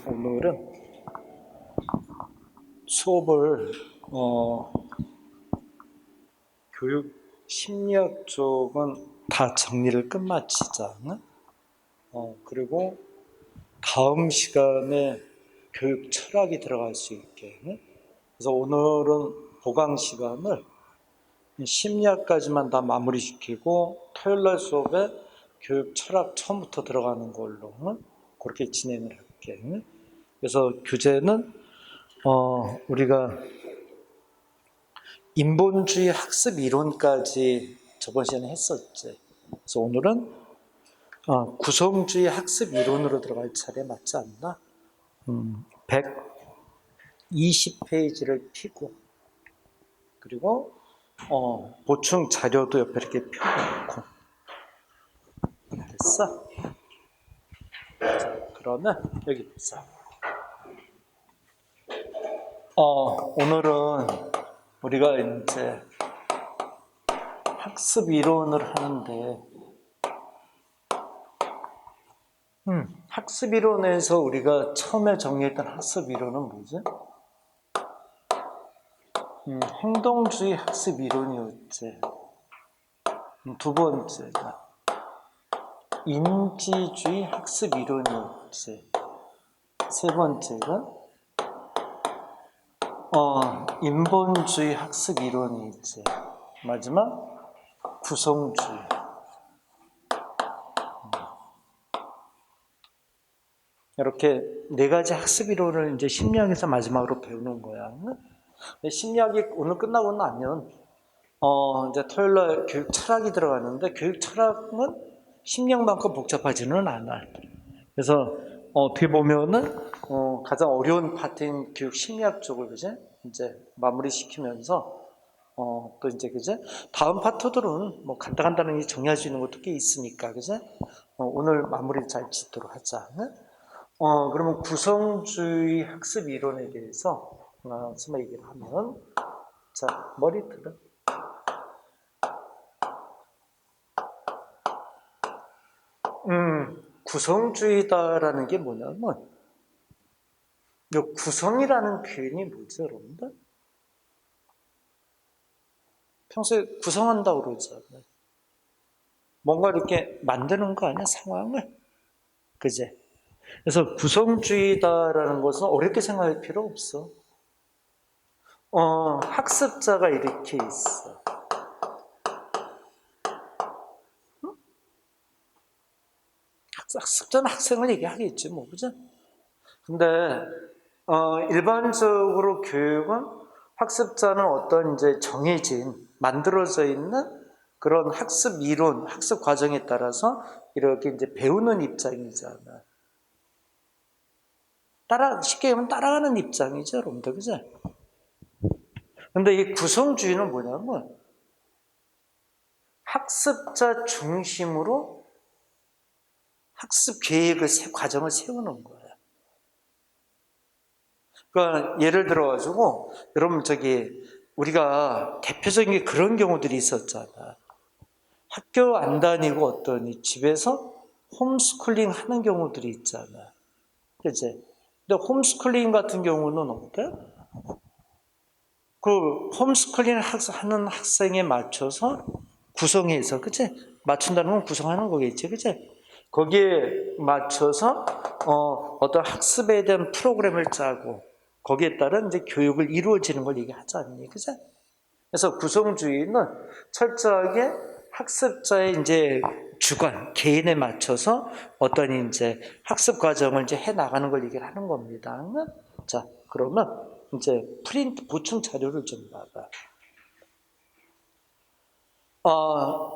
오늘은 수업을 교육 심리학 쪽은 다 정리를 끝마치자. 그리고 다음 시간에 교육 철학이 들어갈 수 있게. 그래서 오늘은 보강 시간을 심리학까지만 다 마무리시키고 토요일날 수업에 교육 철학 처음부터 들어가는 걸로 그렇게 진행을 할게. 그래서 교재는 우리가 인본주의 학습 이론까지 저번 시간에 했었지. 그래서 오늘은 구성주의 학습 이론으로 들어갈 차례 맞지 않나? 120페이지를 피고, 그리고 보충 자료도 옆에 이렇게 펴놓고. 됐어? 자, 그러면 여기 보자. 오늘은 우리가 이제 학습 이론을 하는데, 학습 이론에서 우리가 처음에 정리했던 학습 이론은 뭐지? 행동주의 학습 이론이었지. 두 번째가 인지주의 학습 이론이었지. 세 번째가 인본주의 학습 이론이 있지. 마지막 구성주의. 이렇게 네 가지 학습 이론을 이제 심리학에서 마지막으로 배우는 거야. 심리학이 오늘 끝나고 나면 이제 토요일날 교육 철학이 들어가는데, 교육 철학은 심리학만큼 복잡하지는 않아. 그래서 어떻게 보면은 가장 어려운 파트인 교육 심리학 쪽을 이제 마무리 시키면서 또 이제 다음 파트들은 뭐 간단히 정리할 수 있는 것도 꽤 있으니까 오늘 마무리 잘 짓도록 하자. 그러면 구성주의 학습 이론에 대해서 처음 얘기를 하면, 자, 머리 들어. 구성주의다라는 게 뭐냐면, 이 구성이라는 표현이 뭐죠, 여러분들? 평소에 구성한다고 그러잖아요. 뭔가 이렇게 만드는 거 아니야, 상황을? 그제? 그래서 구성주의다라는 것은 어렵게 생각할 필요 없어. 학습자가 이렇게 있어. 학습자는 학생을 얘기하겠지, 뭐, 그죠? 근데, 일반적으로 교육은 학습자는 어떤 이제 정해진, 만들어져 있는 그런 학습 이론, 학습 과정에 따라서 이렇게 이제 배우는 입장이잖아. 쉽게 얘기하면 따라가는 입장이죠, 여러분들, 그죠? 근데 이 구성주의는 뭐냐면, 학습자 중심으로 학습 계획을, 과정을 세우는 거예요. 그러니까 예를 들어가지고, 여러분 우리가 대표적인 게 그런 경우들이 있었잖아. 학교 안 다니고 어떠니 집에서 홈스쿨링 하는 경우들이 있잖아. 그치? 근데 홈스쿨링 같은 경우는 어때? 그 홈스쿨링 하는 학생에 맞춰서 구성해서, 그치? 맞춘다는 건 구성하는 거겠지, 그치? 거기에 맞춰서 어떤 학습에 대한 프로그램을 짜고 거기에 따른 이제 교육을 이루어지는 걸 얘기하지 않니, 그치? 그래서 구성주의는 철저하게 학습자의 이제 주관, 개인에 맞춰서 어떤 이제 학습 과정을 이제 해 나가는 걸 얘기를 하는 겁니다. 자, 그러면 이제 프린트 보충 자료를 좀 봐봐.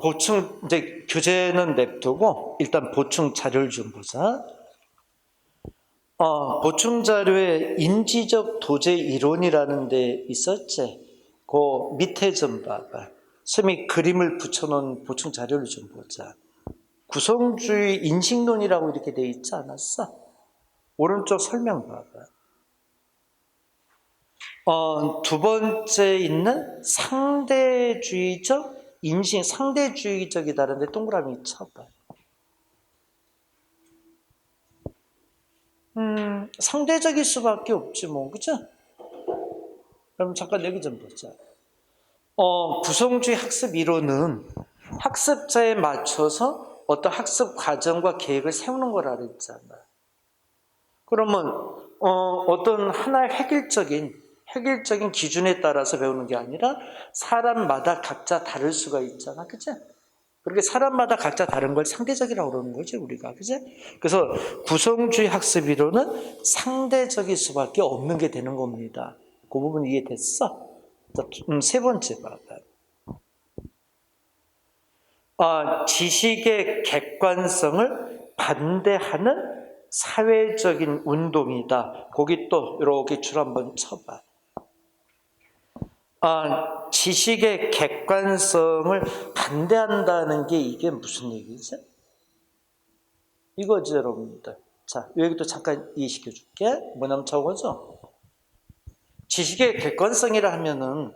보충 이제 교재는 냅두고 일단 보충 자료를 좀 보자. 보충 자료에 인지적 도제 이론이라는 데 있었지. 그 밑에 좀 봐봐. 선생님이 그림을 붙여놓은 보충 자료를 좀 보자. 구성주의 인식론이라고 이렇게 돼 있지 않았어? 오른쪽 설명 봐봐. 두 번째 있는 상대주의적 인식, 상대주의적이다는데 동그라미 쳐봐. 상대적일 수밖에 없지 뭐, 그죠? 그럼 잠깐 여기 좀 보자. 구성주의 학습 이론은 학습자에 맞춰서 어떤 학습 과정과 계획을 세우는 거라 그랬잖아. 그러면 어떤 하나의 획일적인 기준에 따라서 배우는 게 아니라 사람마다 각자 다를 수가 있잖아, 그치? 그렇게 사람마다 각자 다른 걸 상대적이라고 그러는 거지, 우리가, 그치? 그래서 구성주의 학습 이론은 상대적일 수밖에 없는 게 되는 겁니다. 그 부분 이해됐어? 자, 세 번째 봐봐. 지식의 객관성을 반대하는 사회적인 운동이다. 거기 또 이렇게 줄 한번 쳐봐. 지식의 객관성을 반대한다는 게 이게 무슨 얘기지? 이거죠, 여러분들. 자, 여기도 잠깐 이해시켜 줄게. 뭐냐면 저거죠. 지식의 객관성이라 하면은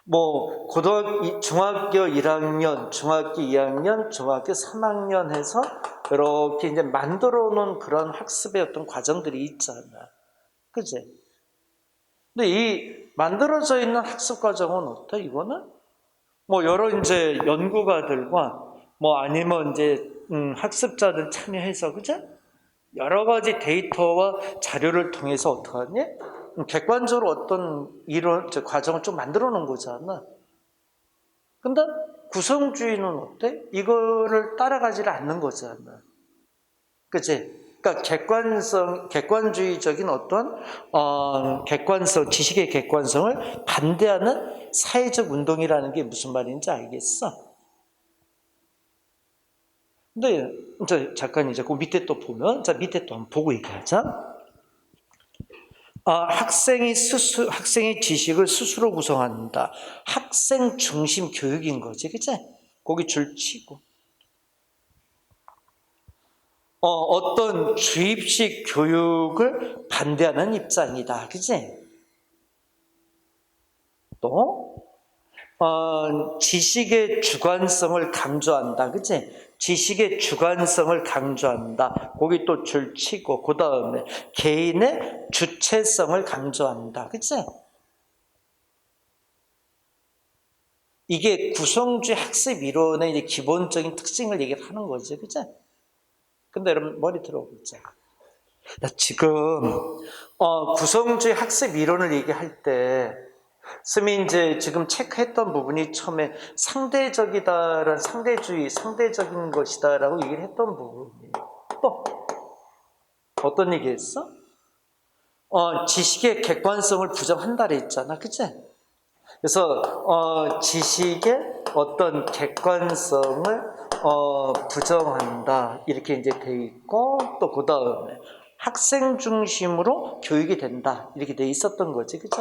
뭐 중학교 1학년, 중학교 2학년, 중학교 3학년 해서 이렇게 이제 만들어 놓은 그런 학습의 어떤 과정들이 있잖아. 그지? 근데 이 만들어져 있는 학습 과정은 어때? 이거는 뭐 여러 이제 연구가들과 뭐 아니면 이제 학습자들 참여해서, 그죠? 여러 가지 데이터와 자료를 통해서 어떻게 하니? 객관적으로 어떤 이론, 과정을 좀 만들어 놓은 거잖아. 근데 구성주의는 어때? 이거를 따라가지를 않는 거잖아. 그치? 그러니까 객관주의적인 어떤, 지식의 객관성을 반대하는 사회적 운동이라는 게 무슨 말인지 알겠어? 근데, 잠깐 이제 그 밑에 또 보면, 자, 밑에 또 한번 보고 얘기하자. 학생의 지식을 스스로 구성한다. 학생 중심 교육인 거지, 그치? 거기 줄 치고. 어떤 주입식 교육을 반대하는 입장이다, 그치? 또, 지식의 주관성을 강조한다, 그치? 지식의 주관성을 강조한다. 거기 또 줄 치고, 그 다음에 개인의 주체성을 강조한다. 그치? 이게 구성주의 학습 이론의 이제 기본적인 특징을 얘기하는 거지. 그치? 근데 여러분, 머리 들어보자. 지금, 구성주의 학습 이론을 얘기할 때, 스미 이제 지금 체크했던 부분이 처음에 상대적이다라는 상대적인 것이다라고 얘기를 했던 부분이에요. 또 어떤 얘기했어? 지식의 객관성을 부정한다 그랬잖아, 그치? 그래서 지식의 어떤 객관성을 부정한다 이렇게 이제 돼 있고 또 그 다음에 학생 중심으로 교육이 된다 이렇게 돼 있었던 거지, 그치?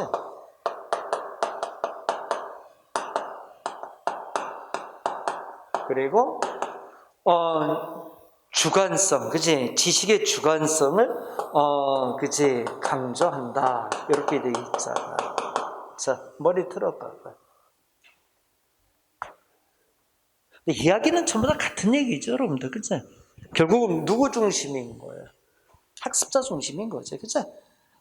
그리고 주관성, 그치? 지식의 주관성을 그치? 강조한다 이렇게 돼 있잖아. 자, 머리 틀어봐봐. 이야기는 전부 다 같은 얘기죠, 여러분들, 그치? 결국은 누구 중심인 거예요? 학습자 중심인 거죠, 그치?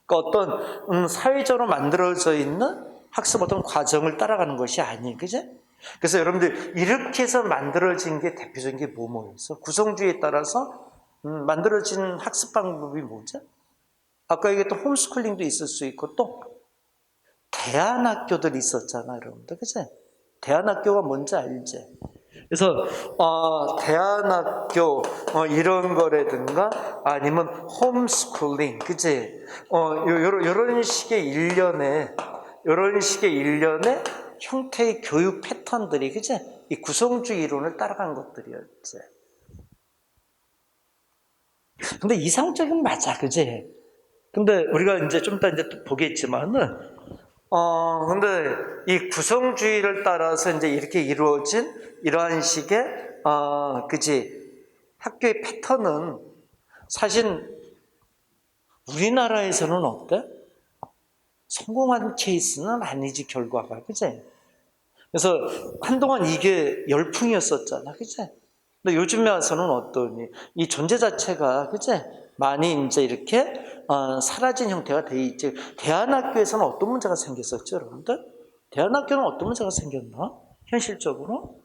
그러니까 어떤 사회적으로 만들어져 있는 학습 어떤 과정을 따라가는 것이 아닌, 그치? 그래서 여러분들 이렇게 해서 만들어진 게 대표적인 게 뭐였어? 구성주의에 따라서 만들어진 학습 방법이 뭐죠? 아까 얘기했던 홈스쿨링도 있을 수 있고 또 대안학교들이 있었잖아, 여러분들, 그치? 대안학교가 뭔지 알지? 그래서 대안학교 이런 거라든가 아니면 홈스쿨링, 그치? 요런 식의 일련의 형태의 교육 패턴들이, 그치? 이 구성주의 이론을 따라간 것들이었지. 근데 이상적인 맞아, 그치? 근데 우리가 이제 좀 이따 이제 보겠지만은, 근데 이 구성주의를 따라서 이제 이렇게 이루어진 이러한 식의, 그치? 학교의 패턴은 사실 우리나라에서는 어때? 성공한 케이스는 아니지, 결과가, 그치? 그래서 한동안 이게 열풍이었었잖아, 그치? 근데 요즘에 와서는 어떠니? 이 존재 자체가, 그치? 많이 이제 이렇게 사라진 형태가 돼 있지. 대안학교에서는 어떤 문제가 생겼었죠, 여러분들? 대안학교는 어떤 문제가 생겼나? 현실적으로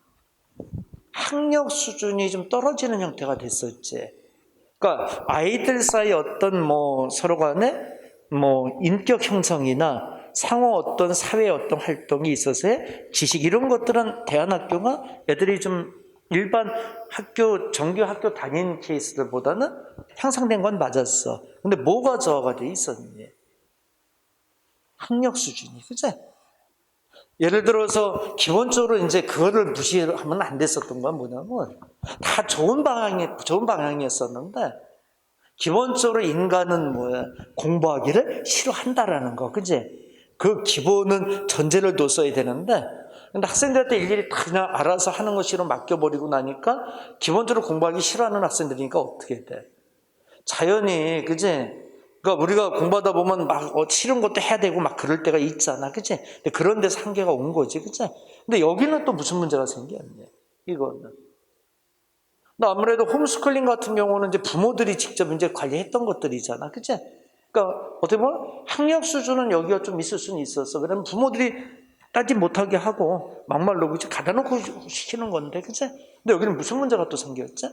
학력 수준이 좀 떨어지는 형태가 됐었지. 그러니까 아이들 사이 어떤 뭐 서로 간에 뭐 인격 형성이나 상호 어떤 사회 어떤 활동이 있어서의 지식 이런 것들은 대안학교가 애들이 좀 일반 학교 정규 학교 다닌 케이스들보다는 향상된 건 맞았어. 근데 뭐가 저하가 돼 있었니? 학력 수준이, 그치? 예를 들어서 기본적으로 이제 그거를 무시하면 안 됐었던 건 뭐냐면 다 좋은 방향이었었는데 기본적으로 인간은 뭐야? 공부하기를 싫어한다라는 거, 그치? 그 기본은 전제를 뒀어야 되는데 근데 학생들한테 일일이 다 그냥 알아서 하는 것으로 맡겨버리고 나니까 기본적으로 공부하기 싫어하는 학생들이니까 어떻게 돼? 자연히, 그치? 그러니까 우리가 공부하다 보면 막 싫은 것도 해야 되고 막 그럴 때가 있잖아, 그치? 근데 그런 데서 한계가 온 거지, 그치? 근데 여기는 또 무슨 문제가 생겼네, 이거는. 아무래도 홈스쿨링 같은 경우는 이제 부모들이 직접 이제 관리했던 것들이잖아, 그치? 그러니까 어떻게 보면 학력 수준은 여기가 좀 있을 수는 있었어. 그러면 부모들이 따지 못하게 하고 막말로 그치 가다 놓고 시키는 건데, 그치? 근데 여기는 무슨 문제가 또 생겼지?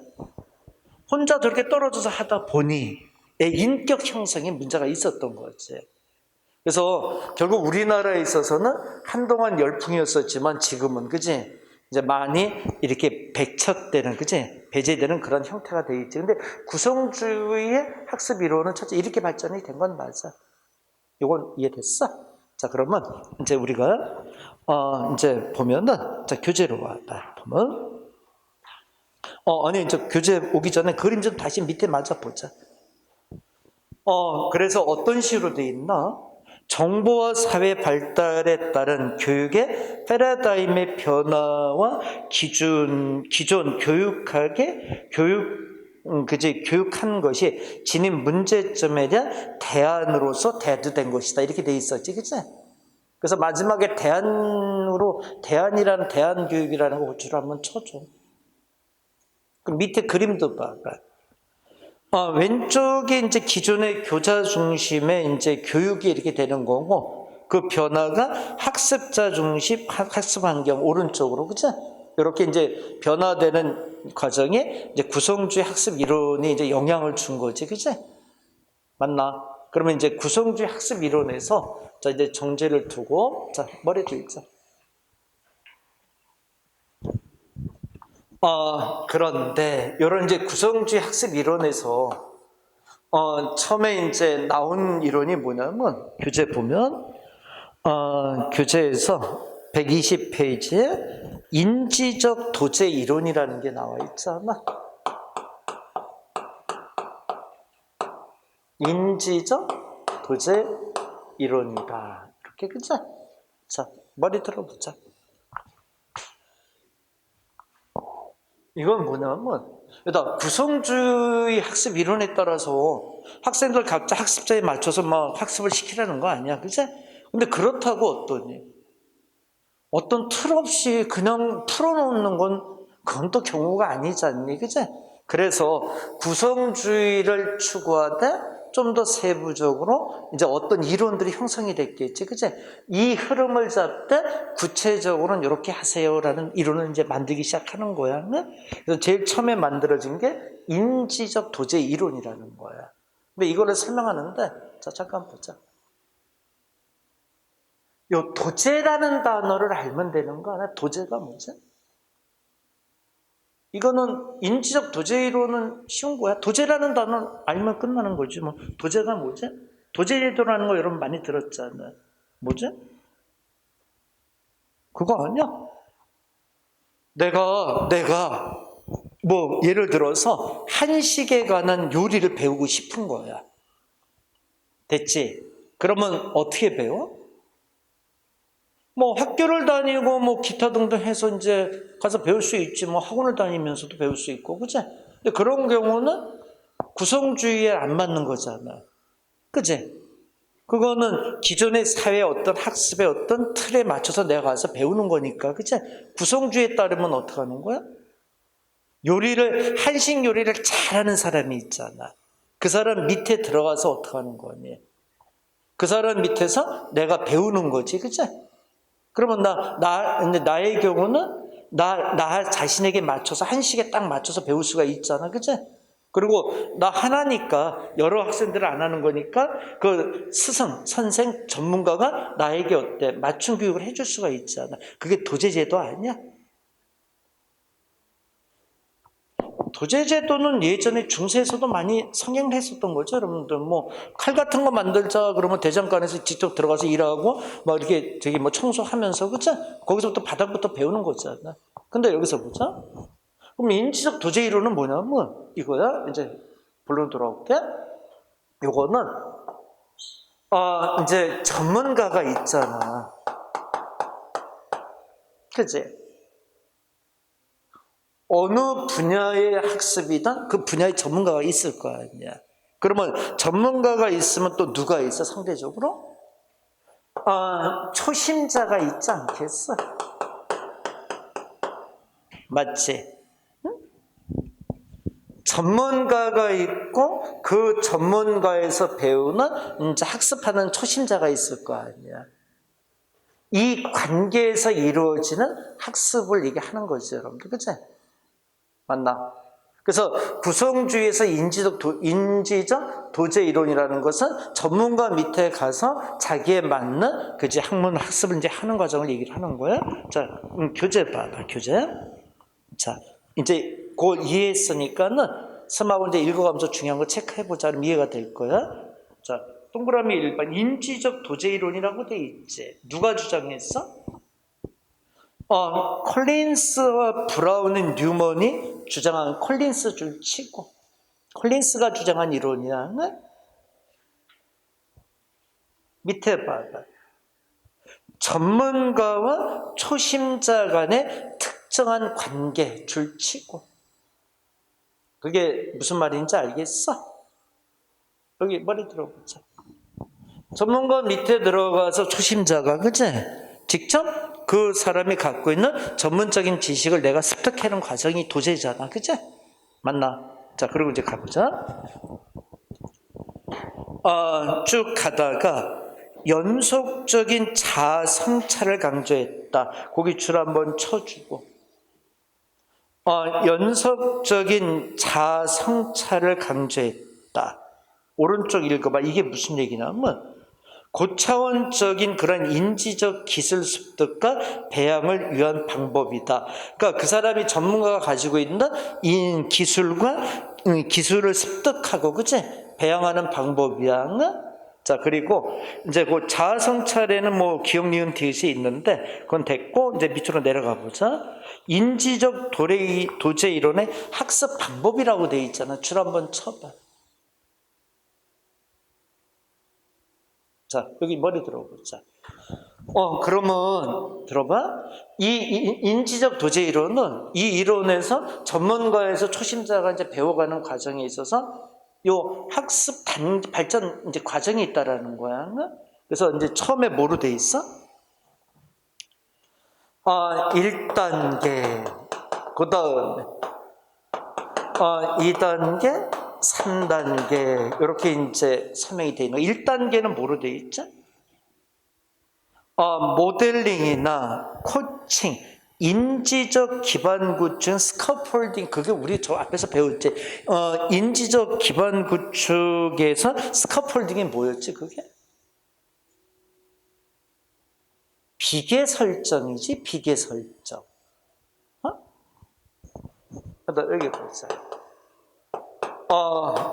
혼자 저렇게 떨어져서 하다 보니 내 인격 형성에 문제가 있었던 거지. 그래서 결국 우리나라에 있어서는 한동안 열풍이었었지만 지금은, 그치? 이제 많이 이렇게 배척되는, 그치? 배제되는 그런 형태가 돼 있지. 근데 구성주의의 학습 이론은 첫째 이렇게 발전이 된 건 맞아. 이건 이해됐어? 자, 그러면 이제 우리가 이제 보면은 자, 교재로 와봐. 보면 아니 이제 교재 오기 전에 그림 좀 다시 밑에 맞아 보자. 그래서 어떤 식으로 돼 있나? 정보와 사회 발달에 따른 교육의 패러다임의 변화와 기존 교육한 것이 지닌 문제점에 대한 대안으로서 대두된 것이다. 이렇게 돼 있었지, 그치? 그래서 마지막에 대안이라는 대안교육이라는 거 호출을 한번 쳐줘. 그럼 밑에 그림도 봐. 왼쪽에 이제 기존의 교자 중심의 이제 교육이 이렇게 되는 거고, 그 변화가 학습자 중심, 학습 환경, 오른쪽으로, 그죠? 이렇게 이제 변화되는 과정에 이제 구성주의 학습 이론이 이제 영향을 준 거지, 그죠? 맞나? 그러면 이제 구성주의 학습 이론에서, 자, 이제 정제를 두고, 자, 머리 들자. 그런데 이런 이제 구성주의 학습 이론에서 처음에 이제 나온 이론이 뭐냐면 교재 보면 교재에서 120페이지에 인지적 도제 이론이라는 게 나와 있잖아. 인지적 도제 이론이다. 이렇게, 그죠? 자, 머리 들어보자. 이건 뭐냐면, 일단 구성주의 학습 이론에 따라서 학생들 각자 학습자에 맞춰서 막 학습을 시키라는 거 아니야, 그치? 근데 그렇다고 어떤 틀 없이 그냥 풀어놓는 그건 또 경우가 아니지 않니, 그치? 그래서 구성주의를 추구하되 좀 더 세부적으로 이제 어떤 이론들이 형성이 됐겠지, 그치? 이 흐름을 잡되 구체적으로는 이렇게 하세요라는 이론을 이제 만들기 시작하는 거야. 그래서 제일 처음에 만들어진 게 인지적 도제 이론이라는 거야. 근데 이거를 설명하는데, 자, 잠깐 보자. 요 도제라는 단어를 알면 되는 거 아니야? 도제가 뭐지? 이거는 인지적 도제 이론은 쉬운 거야. 도제라는 단어는 알면 끝나는 거지. 뭐 도제가 뭐지? 도제 제도라는 거 여러분 많이 들었잖아요. 뭐지? 그거 아니야? 내가 뭐 예를 들어서 한식에 관한 요리를 배우고 싶은 거야. 됐지? 그러면 어떻게 배워? 뭐 학교를 다니고 뭐 기타 등등 해서 이제 가서 배울 수 있지. 뭐 학원을 다니면서도 배울 수 있고, 그치? 근데 그런 경우는 구성주의에 안 맞는 거잖아. 그치? 그거는 기존의 사회 어떤 학습의 어떤 틀에 맞춰서 내가 가서 배우는 거니까, 그치? 구성주의에 따르면 어떻게 하는 거야? 한식 요리를 잘하는 사람이 있잖아. 그 사람 밑에 들어가서 어떻게 하는 거니? 그 사람 밑에서 내가 배우는 거지, 그치? 그러면 나의 경우는 나 자신에게 맞춰서 한식에 딱 맞춰서 배울 수가 있잖아, 그치? 그리고 나 하나니까 여러 학생들을 안 하는 거니까 그 스승, 선생, 전문가가 나에게 어때? 맞춤 교육을 해줄 수가 있잖아. 그게 도제제도 아니야? 도제제도는 예전에 중세에서도 많이 성행을 했었던 거죠, 여러분들. 뭐 칼 같은 거 만들자 그러면 대장간에서 직접 들어가서 일하고 막 이렇게 저기 뭐 청소하면서, 그치? 거기서부터 바닥부터 배우는 거잖아. 근데 여기서 보자. 그럼 인지적 도제 이론은 뭐냐면 이거야. 이제 본론 돌아올게. 요거는 이제 전문가가 있잖아. 그치? 어느 분야의 학습이든 그 분야의 전문가가 있을 거 아니야. 그러면 전문가가 있으면 또 누가 있어, 상대적으로? 초심자가 있지 않겠어? 맞지? 전문가가 있고 그 전문가에서 배우는 이제 학습하는 초심자가 있을 거 아니야. 이 관계에서 이루어지는 학습을 얘기하는 거죠, 여러분들. 그치? 맞나? 그래서 구성주의에서 인지적 도제 이론이라는 것은 전문가 밑에 가서 자기에 맞는 그지 학문 학습을 이제 하는 과정을 얘기를 하는 거야. 자, 교재 봐봐, 교재. 자, 이제 그걸 이해했으니까는 스마고 이제 읽어가면서 중요한 거 체크해보자. 그럼 이해가 될 거야. 자, 동그라미 1번 인지적 도제 이론이라고 돼 있지. 누가 주장했어? 콜린스와 브라운 뉴먼이 주장한 콜린스 줄 치고 콜린스가 주장한 이론이야. 네? 밑에 봐봐. 전문가와 초심자 간의 특정한 관계 줄 치고. 그게 무슨 말인지 알겠어? 여기 머리 들어보자. 전문가 밑에 들어가서 초심자가, 그치? 직접 그 사람이 갖고 있는 전문적인 지식을 내가 습득하는 과정이 도제잖아, 그치? 맞나? 자, 그리고 이제 가보자. 쭉 가다가 연속적인 자아 성찰을 강조했다. 거기 줄 한번 쳐주고. 연속적인 자아 성찰을 강조했다. 오른쪽 읽어봐. 이게 무슨 얘기냐면 고차원적인 그런 인지적 기술 습득과 배양을 위한 방법이다. 그러니까 그 사람이 전문가가 가지고 있는 이 기술을 습득하고, 그치? 배양하는 방법이야. 자, 그리고 이제 그 자아 성찰에는 뭐 기억, 니은, 디귿이 있는데 그건 됐고, 이제 밑으로 내려가 보자. 인지적 도제 이론의 학습 방법이라고 돼 있잖아. 줄 한번 쳐봐. 자, 여기 머리 들어보자. 그러면 들어봐. 이 인지적 도제 이론은 이 이론에서 전문가에서 초심자가 이제 배워가는 과정에 있어서 요 학습 발전 이제 과정이 있다라는 거야. 그래서 이제 처음에 뭐로 돼 있어? 1단계, 그 다음에 2단계, 3단계 이렇게 이제 설명이 되어 있는 거예요. 1단계는 뭐로 되어 있죠? 모델링이나 코칭, 인지적 기반 구축, 스카폴딩, 그게 우리 저 앞에서 배울 때 인지적 기반 구축에서 스카폴딩이 뭐였지 그게? 비계 설정이지, 비계 설정. 여기 보자.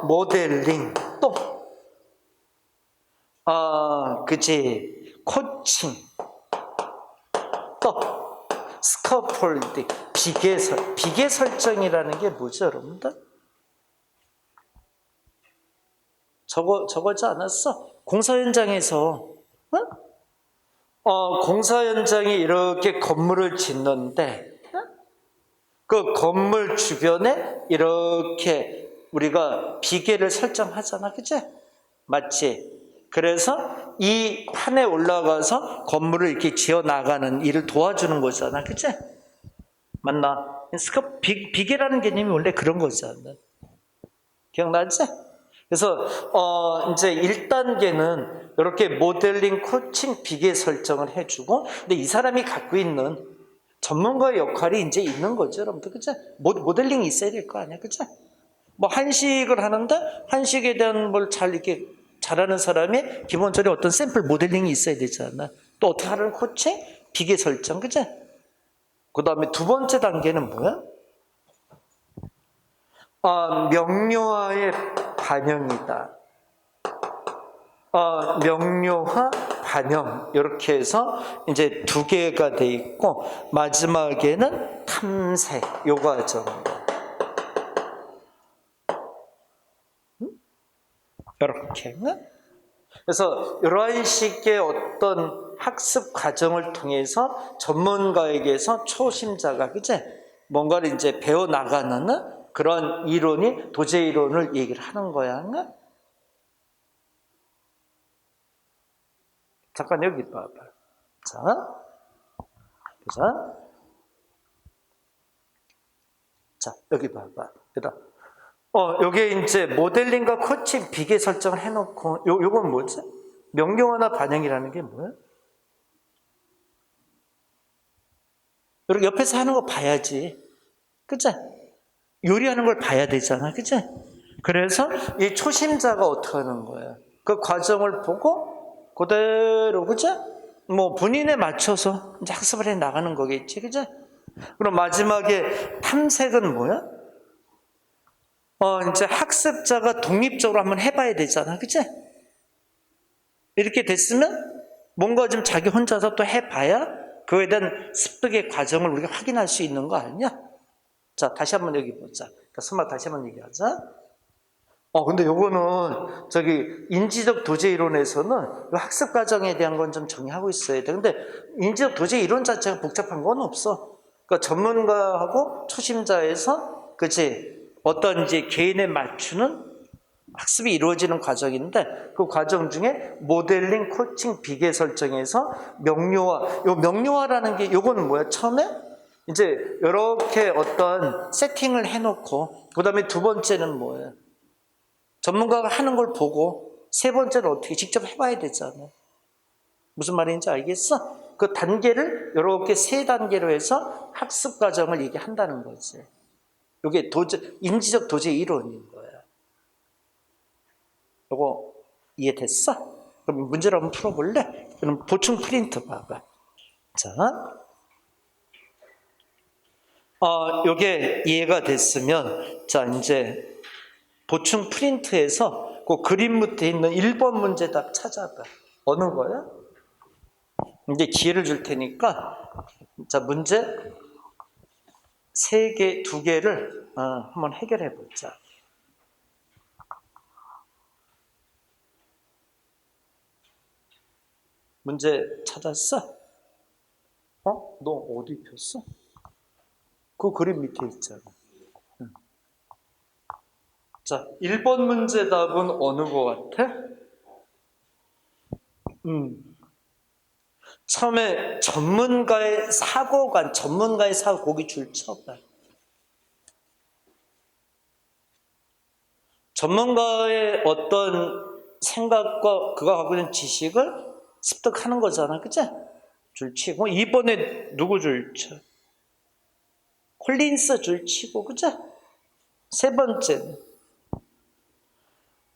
모델링, 또, 그치, 코칭, 또, 스카폴딩, 비계 설정이라는 게 뭐죠, 여러분들? 저거지 않았어? 공사 현장에서, 공사 현장에 이렇게 건물을 짓는데, 그 건물 주변에 이렇게 우리가 비계를 설정하잖아, 그치? 맞지? 그래서 이 판에 올라가서 건물을 이렇게 지어 나가는 일을 도와주는 거잖아, 그치? 맞나? 비계라는 개념이 원래 그런 거잖아. 기억나지? 그래서 이제 1단계는 이렇게 모델링, 코칭, 비계 설정을 해주고, 근데 이 사람이 갖고 있는 전문가의 역할이 이제 있는 거죠, 여러분들. 그죠? 모델링이 있어야 될 거 아니야, 그죠? 뭐 한식을 하는데 한식에 대한 뭘 잘 이렇게 잘하는 사람이 기본적으로 어떤 샘플 모델링이 있어야 되잖아. 또 어떻게 하는 코칭, 비계 설정, 그죠? 그 다음에 두 번째 단계는 뭐야? 명료화의 반영이다. 명료화, 반영 이렇게 해서 이제 두 개가 돼 있고 마지막에는 탐색 요 과정. 이렇게. 그래서 이런 식의 어떤 학습 과정을 통해서 전문가에게서 초심자가 그제 뭔가를 이제 배워 나가는 그런 이론이 도제 이론을 얘기를 하는 거야. 잠깐 여기 봐봐. 자, 여기 봐봐. 그다음 요게 이제 모델링과 코칭 비계 설정을 해놓고 요건 뭐지? 명료화나 반영이라는 게 뭐야? 이렇게 옆에서 하는 거 봐야지. 그치? 요리하는 걸 봐야 되잖아. 그치? 그래서 이 초심자가 어떻게 하는 거야? 그 과정을 보고 그대로, 그치? 뭐 본인에 맞춰서 이제 학습을 해 나가는 거겠지. 그치? 그럼 마지막에 탐색은 뭐야? 이제 학습자가 독립적으로 한번 해봐야 되잖아. 그치? 이렇게 됐으면 뭔가 좀 자기 혼자서 또 해봐야 그거에 대한 습득의 과정을 우리가 확인할 수 있는 거 아니냐? 자, 다시 한번 여기 보자. 그러니까 다시 한번 얘기하자. 근데 요거는 인지적 도제 이론에서는 학습 과정에 대한 건 좀 정의하고 있어야 돼. 근데 인지적 도제 이론 자체가 복잡한 건 없어. 그러니까 전문가하고 초심자에서, 그치? 어떤 이제 개인에 맞추는 학습이 이루어지는 과정인데 그 과정 중에 모델링, 코칭, 비계 설정에서 명료화. 요 명료화라는 게 요거는 뭐야? 처음에 이제 이렇게 어떤 세팅을 해놓고 그 다음에 두 번째는 뭐예요? 전문가가 하는 걸 보고 세 번째는 어떻게 직접 해봐야 되잖아. 무슨 말인지 알겠어? 그 단계를 이렇게 세 단계로 해서 학습 과정을 얘기한다는 거지. 이게 인지적 도제 이론인 거야. 이거 이해됐어? 그럼 문제를 한번 풀어볼래? 그럼 보충 프린트 봐봐. 자, 요게 이해가 됐으면, 자, 이제 보충 프린트에서 그 그림 밑에 있는 1번 문제답 찾아봐. 어느 거야? 이제 기회를 줄 테니까, 자, 문제 3개, 2개를 한번 해결해 보자. 문제 찾았어? 너 어디 폈어? 그 그림 밑에 있잖아. 자, 1번 문제 답은 어느 거 같아? 처음에 전문가의 거기 줄 쳐봐. 전문가의 어떤 생각과 그가 갖고 있는 지식을 습득하는 거잖아. 그치? 줄 치고. 2번에 누구 줄 쳐? 콜린스 줄 치고. 그치? 세 번째는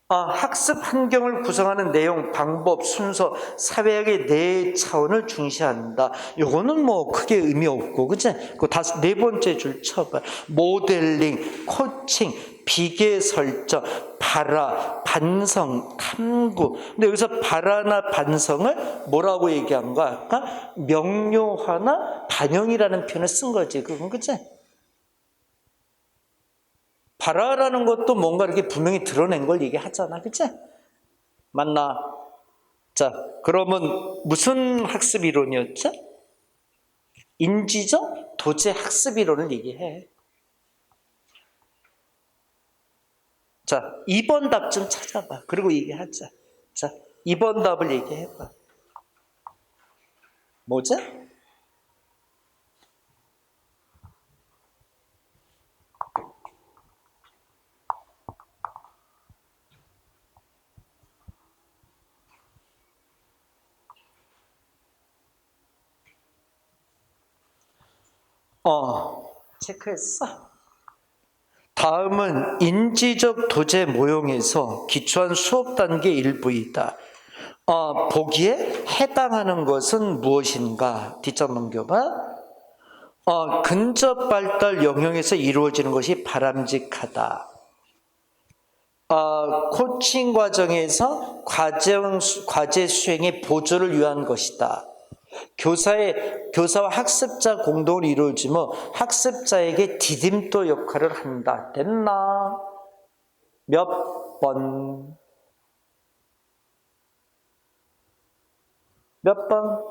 학습 환경을 구성하는 내용, 방법, 순서, 사회학의 네 차원을 중시한다. 이거는 뭐 크게 의미 없고, 그치? 그 네 번째 줄 쳐봐. 모델링, 코칭, 비계 설정, 발화, 반성, 탐구. 근데 여기서 발화나 반성을 뭐라고 얘기한 거야? 아까 명료화나 반영이라는 표현을 쓴 거지. 그건, 그치? 발화라는 것도 뭔가 이렇게 분명히 드러낸 걸 얘기하잖아. 그치? 맞나? 자, 그러면 무슨 학습 이론이었죠? 인지적 도제 학습 이론을 얘기해. 자, 2번 답 좀 찾아봐. 그리고 얘기하자. 자, 2번 답을 얘기해봐. 뭐지? 체크했어. 다음은 인지적 도제 모형에서 기초한 수업 단계 일부이다. 보기에 해당하는 것은 무엇인가? 뒷장 넘겨봐. 근접 발달 영역에서 이루어지는 것이 바람직하다. 코칭 과정에서 과제 수행의 보조를 위한 것이다. 교사와 학습자 공동으로 이루어지며 학습자에게 디딤돌 역할을 한다. 됐나? 몇 번? 몇 번?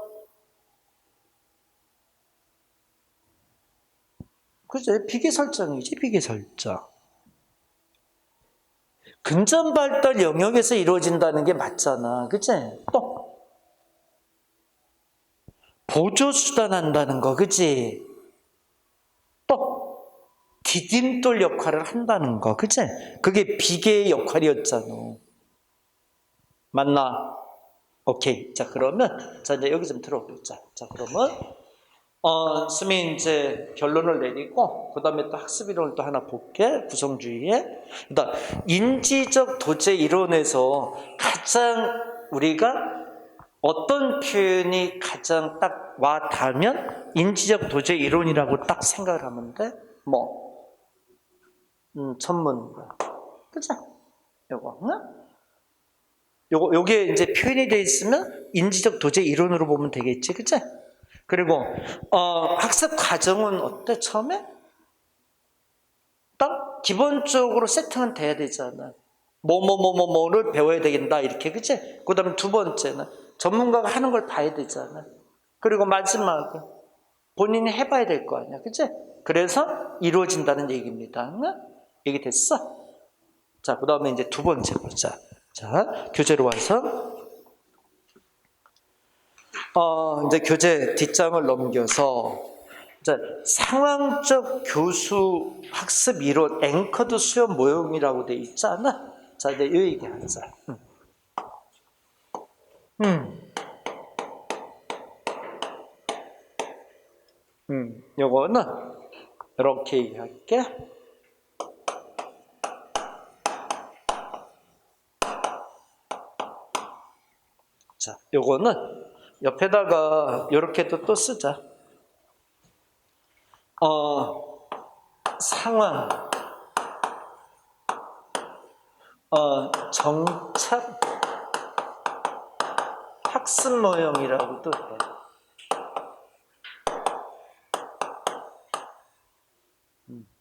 그죠? 비계설정이지, 비계설정. 근접 발달 영역에서 이루어진다는 게 맞잖아. 그치? 또 보조 수단 한다는 거, 그치? 또 디딤돌 역할을 한다는 거, 그치? 그게 비계의 역할이었잖아. 맞나? 오케이. 자, 그러면 자 이제 여기 좀 들어보자. 자, 그러면 스미 이제 결론을 내리고 그 다음에 또 학습 이론을 또 하나 볼게. 구성주의에. 그다음 인지적 도제 이론에서 가장 우리가 어떤 표현이 가장 딱 와 닿으면 인지적 도제 이론이라고 딱 생각을 하면 돼. 뭐 전문가. 그죠? 요거. 응? 요게 이제 표현이 되어 있으면 인지적 도제 이론으로 보면 되겠지. 그치? 그리고 학습 과정은 어때? 처음에 딱 기본적으로 세팅은 돼야 되잖아. 뭐를 배워야 되겠다 이렇게. 그치? 그 다음에 두 번째는 전문가가 하는 걸 봐야 되잖아. 그리고 마지막에 본인이 해봐야 될 거 아니야. 그치? 그래서 이루어진다는 얘기입니다. 응? 얘기 됐어? 자, 그 다음에 이제 두 번째 보자. 자, 교재로 와서 이제 교재 뒷장을 넘겨서 이제 상황적 교수 학습 이론 앵커드 수업 모형이라고 돼 있잖아. 자, 이제 이 얘기하자. 요거는 이렇게 얘기할게. 자, 요거는 옆에다가 이렇게도 또 쓰자. 상황, 정착, 학습 모형이라고도 해.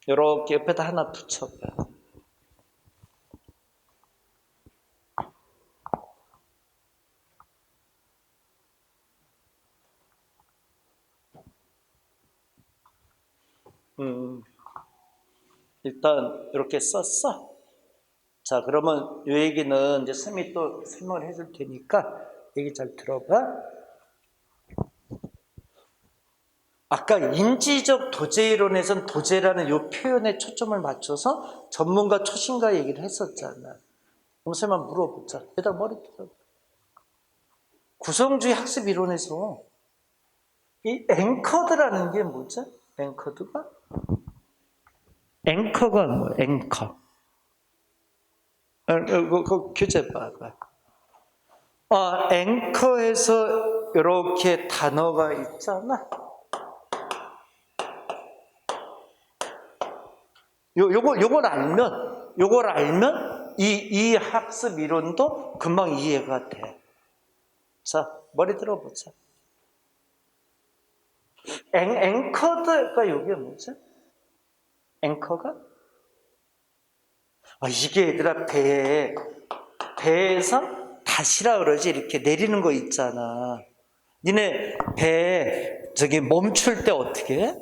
이렇게 옆에다 하나 붙여봐. 일단 이렇게 썼어. 자, 그러면 이 얘기는 이제 쌤이 또 설명을 해줄 테니까 얘기 잘 들어봐. 아까 인지적 도제 이론에서는 도제라는 이 표현에 초점을 맞춰서 전문가 초신가 얘기를 했었잖아. 그럼 쌤 한번 물어보자. 얘들아 머리 들어. 구성주의 학습 이론에서 이 앵커드라는 게 뭐지? 앵커드가? 앵커가 뭐야? 앵커. 그 교재 봐봐. 앵커에서 이렇게 단어가 있잖아. 요걸 알면 이 학습 이론도 금방 이해가 돼. 자, 머리 들어보자. 앵커드가 이게 뭐지? 앵커가? 이게 얘들아 배에서 다시라 그러지. 이렇게 내리는 거 있잖아. 니네 배 저기 멈출 때 어떻게 해?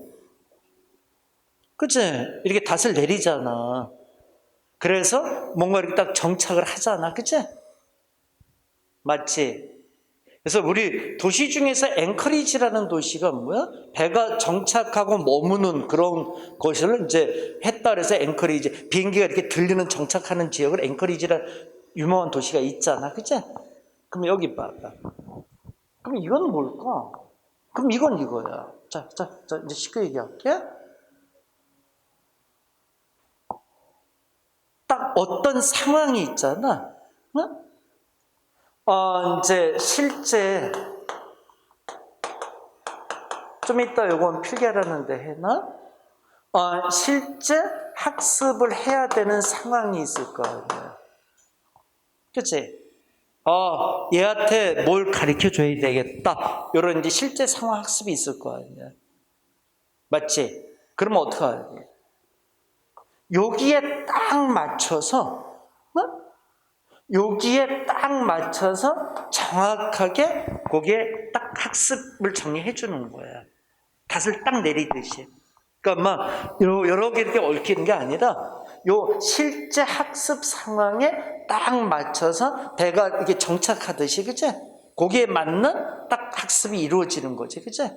그치? 이렇게 닷을 내리잖아. 그래서 뭔가 이렇게 딱 정착을 하잖아. 그치? 맞지? 그래서 우리 도시 중에서 앵커리지라는 도시가 뭐야? 배가 정착하고 머무는 그런 것을 이제 했다 그래서 앵커리지. 비행기가 이렇게 들리는 정착하는 지역을 앵커리지라는 유명한 도시가 있잖아. 그치? 그럼 여기 봐봐. 그럼 이건 뭘까? 그럼 이건 이거야. 자, 이제 쉽게 얘기할게. 딱 어떤 상황이 있잖아. 응? 이제 실제, 좀 이따 요건 필기하라는데 해나? 실제 학습을 해야 되는 상황이 있을 거 아니야. 그치? 얘한테 뭘 가르쳐 줘야 되겠다. 이런 이제 실제 상황 학습이 있을 거 아니야. 맞지? 그러면 어떡하냐? 여기에 딱 맞춰서, 여기에 딱 맞춰서 정확하게 거기에 딱 학습을 정리해 주는 거야. 닷을 딱 내리듯이. 그러니까 막 여러 개 이렇게 얽히는 게 아니라 요 실제 학습 상황에 딱 맞춰서 배가 이렇게 정착하듯이, 그치? 거기에 맞는 딱 학습이 이루어지는 거지, 그치?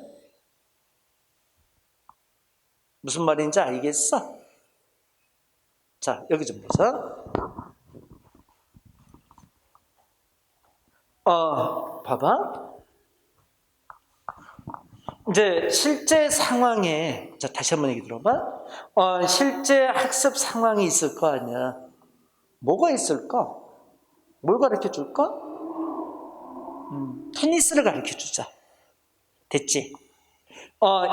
무슨 말인지 알겠어? 자, 여기 좀 보자. 봐봐. 이제 실제 상황에, 자, 다시 한번 얘기 들어봐. 실제 학습 상황이 있을 거 아니야. 뭐가 있을까? 뭘 가르쳐 줄까? 테니스를 가르쳐 주자. 됐지?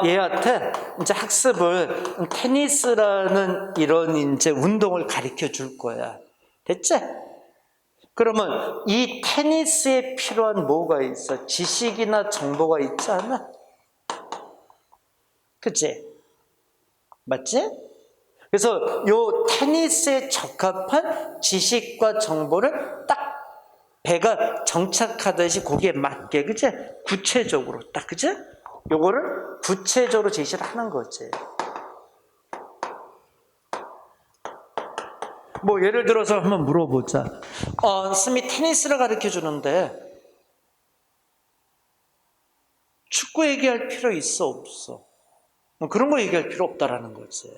얘한테 이제 학습을 테니스라는 이런 이제 운동을 가르쳐 줄 거야. 됐지? 그러면 이 테니스에 필요한 뭐가 있어? 지식이나 정보가 있지 않아? 그치? 맞지? 그래서 요 테니스에 적합한 지식과 정보를 딱 배가 정착하듯이 거기에 맞게, 그치? 구체적으로 딱, 그치? 요거를 구체적으로 제시를 하는 거지. 뭐 예를 들어서 한번 물어보자. 스미 테니스를 가르쳐 주는데 축구 얘기할 필요 있어, 없어? 그런 거 얘기할 필요 없다라는 거지.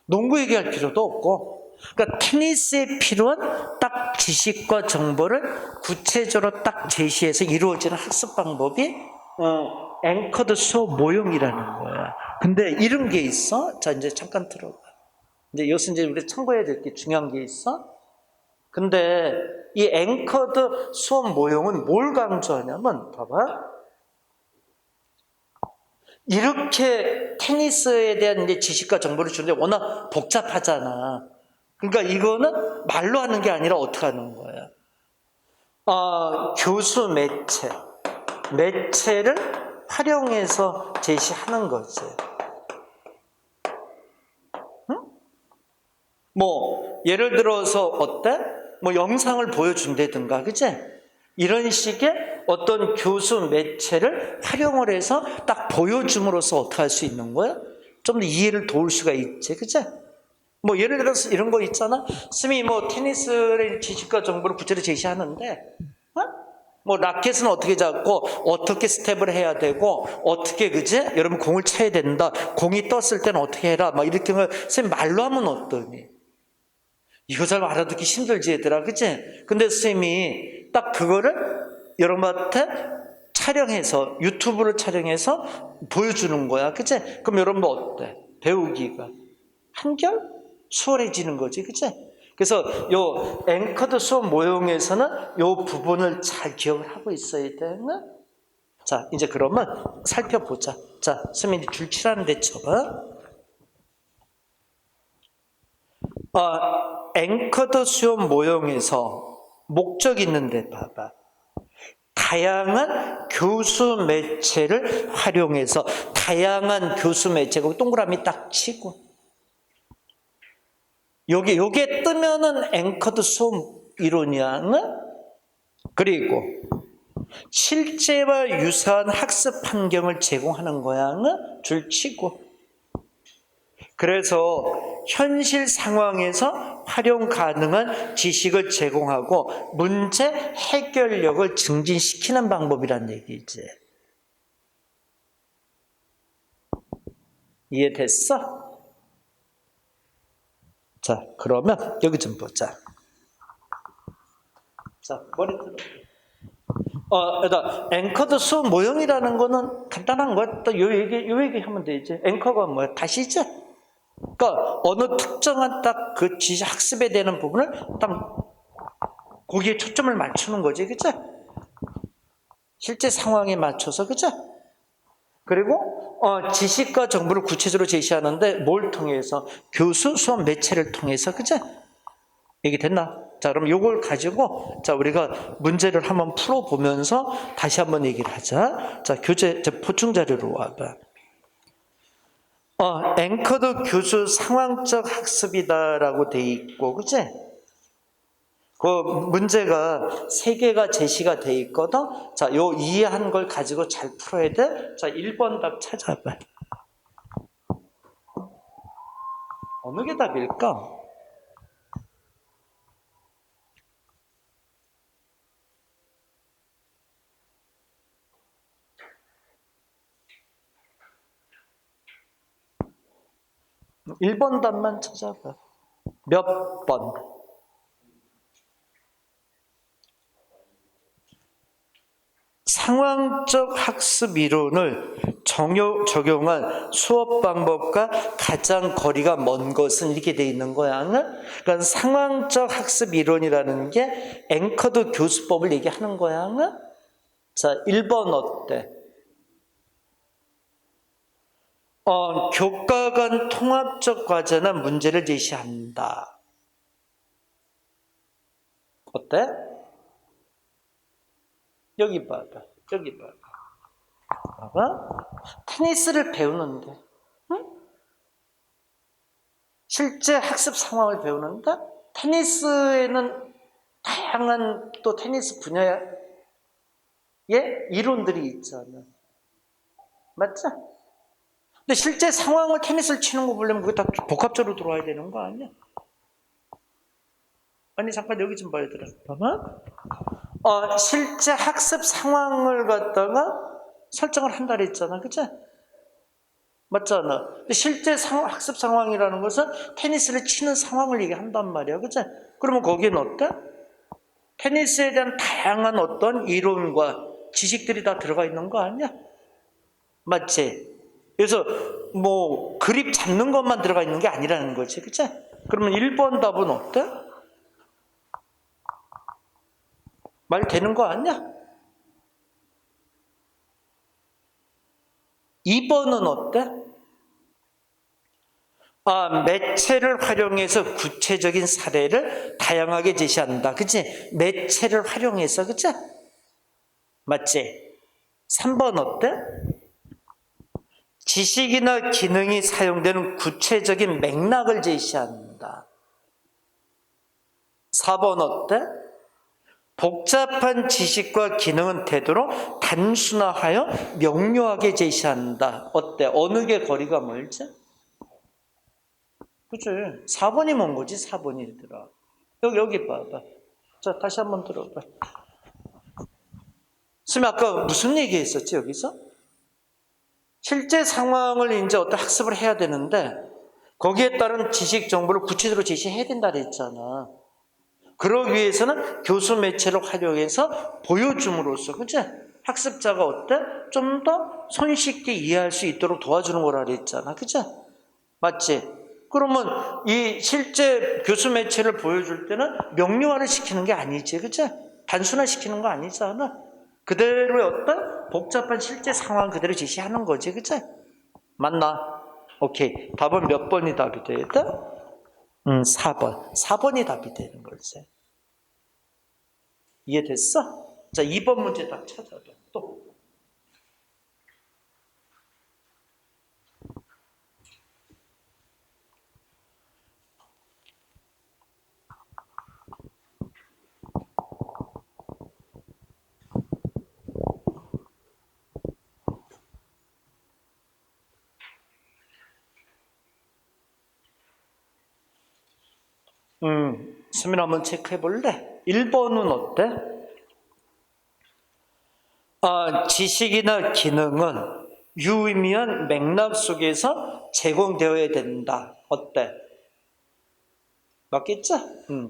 농구 얘기할 필요도 없고, 그러니까 테니스에 필요한 딱 지식과 정보를 구체적으로 딱 제시해서 이루어지는 학습 방법이 앵커드 수업 모형이라는 거야. 근데 이런 게 있어? 자, 이제 잠깐 들어봐. 이제 여기서 이제 우리 참고해야 될 게 중요한 게 있어. 근데 이 앵커드 수업 모형은 뭘 강조하냐면, 봐봐. 이렇게 테니스에 대한 이제 지식과 정보를 주는데 워낙 복잡하잖아. 그러니까 이거는 말로 하는 게 아니라 어떻게 하는 거야? 교수 매체를 활용해서 제시하는 거지. 응? 뭐 예를 들어서 어때? 뭐 영상을 보여준다든가, 그치? 이런 식의 어떤 교수 매체를 활용을 해서 딱 보여줌으로써 어떻게 할 수 있는 거야? 좀 더 이해를 도울 수가 있지, 그치? 뭐 예를 들어서 이런 거 있잖아. 스미 뭐 테니스의 지식과 정보를 구체적으로 제시하는데, 뭐 라켓은 어떻게 잡고 어떻게 스텝을 해야 되고 어떻게, 그지? 여러분 공을 쳐야 된다. 공이 떴을 때는 어떻게 해라. 막 이렇게 선생님 말로 하면 어떠니? 이거 잘 알아듣기 힘들지 얘들아, 그치? 근데 선생님이 딱 그거를 여러분한테 촬영해서 유튜브를 촬영해서 보여주는 거야, 그치? 그럼 여러분 어때? 배우기가 한결 수월해지는 거지, 그치? 그래서 요 앵커드 수업 모형에서는 요 부분을 잘 기억을 하고 있어야 되나? 자, 이제 그러면 살펴보자. 자, 수민이 줄 치라는데 쳐봐. 앵커드 수업 모형에서 목적 있는데 봐봐. 다양한 교수 매체를 활용해서 다양한 교수 매체가 동그라미 딱 치고 요게 뜨면은 앵커드 수업 이론이야. 그리고 실제와 유사한 학습 환경을 제공하는 거야. 줄 치고. 그래서 현실 상황에서 활용 가능한 지식을 제공하고 문제 해결력을 증진시키는 방법이란 얘기지. 이해됐어? 자, 그러면 여기 좀 보자. 자, 머리 들어. 그러니까 앵커드 수 모형이라는 거는 간단한 거야. 또 요 얘기 하면 되지. 앵커가 뭐야? 다시죠. 그러니까 어느 특정한 딱 그 지식 학습에 대한 부분을 딱 거기에 초점을 맞추는 거지, 그죠? 실제 상황에 맞춰서, 그죠? 그리고 지식과 정보를 구체적으로 제시하는데 뭘 통해서? 교수, 수업 매체를 통해서, 그죠? 얘기 됐나? 자, 그럼 요걸 가지고 자 우리가 문제를 한번 풀어보면서 다시 한번 얘기를 하자. 자, 보충 자료로 와봐. 앵커드 교수 상황적 학습이다라고 돼 있고, 그치? 그 문제가 3개가 제시가 돼 있거든? 자, 요 이해한 걸 가지고 잘 풀어야 돼. 자, 1번 답 찾아봐. 어느 게 답일까? 일 번 답만 찾아봐. 몇 번? 상황적 학습 이론을 적용한 수업 방법과 가장 거리가 먼 것은 이렇게 돼 있는 거야. 그러니까 상황적 학습 이론이라는 게 앵커드 교수법을 얘기하는 거야. 자, 1번 어때? 교과 간 통합적 과제나 문제를 제시한다. 어때? 여기 봐봐. 여기 봐봐. 봐봐. 테니스를 배우는데, 응? 실제 학습 상황을 배우는데, 테니스에는 다양한 또 테니스 분야의 이론들이 있잖아. 맞죠? 근데 실제 상황을 테니스를 치는 거 보려면 그게 다 복합적으로 들어와야 되는 거 아니야? 아니, 잠깐 여기 좀 봐야 되라. 봐봐. 실제 학습 상황을 갖다가 설정을 한다 그랬잖아. 그치? 맞잖아. 실제 학습 상황이라는 것은 테니스를 치는 상황을 얘기한단 말이야. 그치? 그러면 거기는 어때? 테니스에 대한 다양한 어떤 이론과 지식들이 다 들어가 있는 거 아니야? 맞지? 그래서 뭐 그립 잡는 것만 들어가 있는 게 아니라는 거지. 그치? 그러면 1번 답은 어때? 말 되는 거 아니야? 2번은 어때? 매체를 활용해서 구체적인 사례를 다양하게 제시한다. 그치? 매체를 활용해서, 그치? 맞지? 3번 어때? 지식이나 기능이 사용되는 구체적인 맥락을 제시한다. 4번 어때? 복잡한 지식과 기능은 되도록 단순화하여 명료하게 제시한다. 어때? 어느 게 거리가 멀지? 그치? 4번이 뭔 거지? 4번이 얘들아. 여기 봐봐. 자, 다시 한번 들어봐. 선생님 아까 무슨 얘기 했었지, 여기서? 실제 상황을 이제 어떤 학습을 해야 되는데, 거기에 따른 지식 정보를 구체적으로 제시해야 된다 그랬잖아. 그러기 위해서는 교수 매체를 활용해서 보여줌으로써, 그치? 학습자가 어때? 좀 더 손쉽게 이해할 수 있도록 도와주는 거라 그랬잖아. 그치? 맞지? 그러면 이 실제 교수 매체를 보여줄 때는 명료화를 시키는 게 아니지. 그치? 단순화시키는 거 아니잖아. 그대로의 어떤 복잡한 실제 상황 그대로 제시하는 거지. 그치? 맞나? 오케이. 답은 몇 번이 답이 돼야 돼? 4번. 4번이 답이 되는 거지. 이해됐어? 자, 2번 문제 딱 찾아봐. 또. 수민 한번 체크해 볼래? 1번은 어때? 지식이나 기능은 유의미한 맥락 속에서 제공되어야 된다. 어때? 맞겠죠?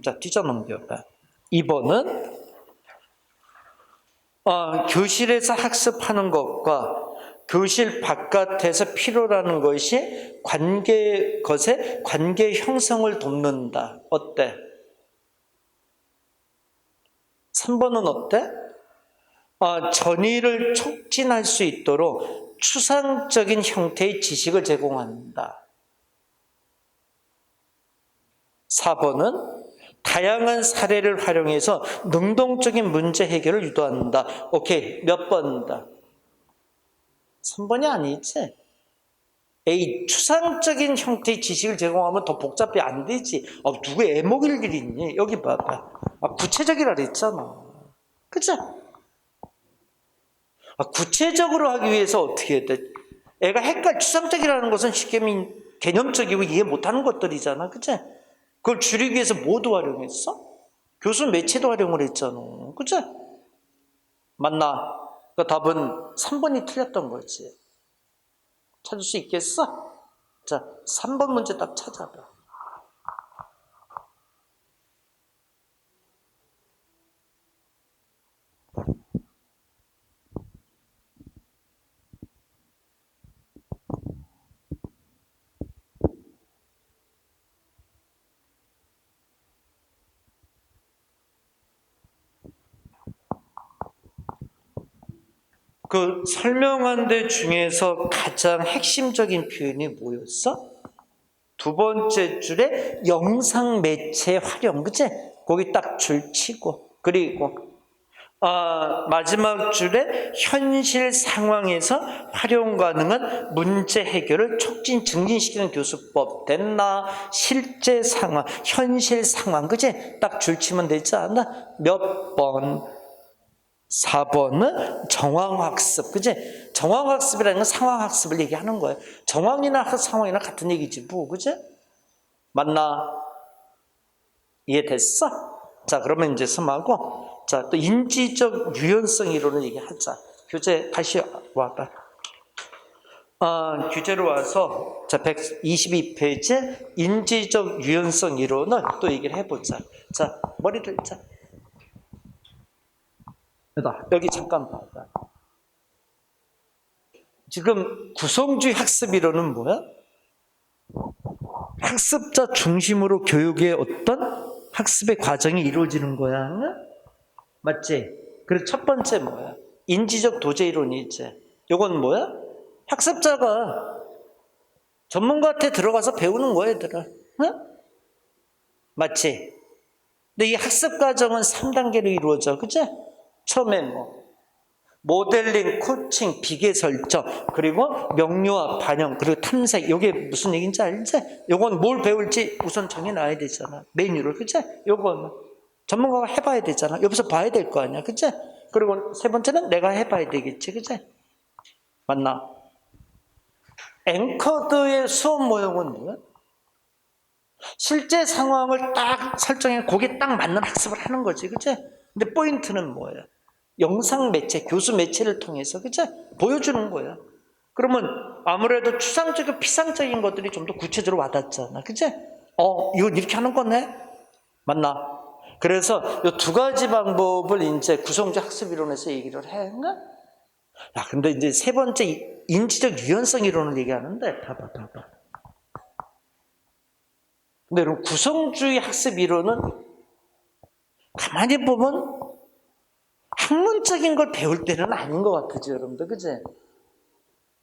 자, 뒤져 넘겨봐. 2번은 교실에서 학습하는 것과 교실 바깥에서 필요로 하는 것이 것의 관계 형성을 돕는다. 어때? 3번은 어때? 전이를 촉진할 수 있도록 추상적인 형태의 지식을 제공한다. 4번은 다양한 사례를 활용해서 능동적인 문제 해결을 유도한다. 오케이, 몇 번이다? 3번이 아니지. A, 추상적인 형태의 지식을 제공하면 더 복잡해 안 되지. 누구 애먹일 일이 있니? 여기 봐봐. 구체적이라 그랬잖아. 그치? 구체적으로 하기 위해서 어떻게 해야 돼? 애가 추상적이라는 것은 쉽게 개념적이고 이해 못하는 것들이잖아. 그치? 그걸 줄이기 위해서 뭐도 활용했어? 교수 매체도 활용을 했잖아. 그치? 맞나? 그 답은 3번이 틀렸던 거지. 찾을 수 있겠어? 자, 3번 문제 딱 찾아봐. 그 설명한 데 중에서 가장 핵심적인 표현이 뭐였어? 두 번째 줄에 영상 매체 활용, 그치? 거기 딱 줄 치고. 그리고 마지막 줄에 현실 상황에서 활용 가능한 문제 해결을 촉진, 증진시키는 교수법. 됐나? 실제 상황, 현실 상황, 그치? 딱 줄 치면 되지 않아? 몇 번? 4번은 정황학습, 그치? 정황학습이라는 건 상황학습을 얘기하는 거예요. 정황이나 상황이나 같은 얘기지, 뭐, 그치? 맞나? 이해됐어? 자, 그러면 이제 스마고, 자, 또 인지적 유연성 이론을 얘기하자. 교재 다시 와봐. 교재로 와서, 자, 122페이지, 인지적 유연성 이론을 또 얘기를 해보자. 자, 머리 들자. 여기 잠깐 봐봐. 지금 구성주의 학습 이론은 뭐야? 학습자 중심으로 교육의 어떤 학습의 과정이 이루어지는 거야. 맞지? 그래서 첫 번째 뭐야? 인지적 도제 이론이지. 이건 뭐야? 학습자가 전문가한테 들어가서 배우는 거야, 얘들아. 응? 맞지? 근데 이 학습 과정은 3단계로 이루어져. 그치? 처음에 모델링, 코칭, 비계 설정, 그리고 명료화, 반영, 그리고 탐색. 이게 무슨 얘기인지 알지? 요건 뭘 배울지 우선 정해놔야 되잖아. 메뉴를, 그치? 요건 전문가가 해봐야 되잖아. 옆에서 봐야 될 거 아니야, 그치? 그리고 세 번째는 내가 해봐야 되겠지, 그치? 맞나? 앵커드의 수업 모형은 뭐야? 실제 상황을 딱 설정해 거기에 딱 맞는 학습을 하는 거지, 그치? 근데 포인트는 뭐야? 영상 매체, 교수 매체를 통해서, 그치? 보여주는 거야. 그러면 아무래도 추상적이고 피상적인 것들이 좀 더 구체적으로 와닿잖아. 그치? 이거 이렇게 하는 거네? 맞나? 그래서 이 두 가지 방법을 이제 구성적 학습 이론에서 얘기를 해. 근데 이제 세 번째 인지적 유연성 이론을 얘기하는데, 봐봐. 근데 여러분, 구성주의 학습 이론은 가만히 보면 학문적인 걸 배울 때는 아닌 것 같아요, 여러분들. 그치?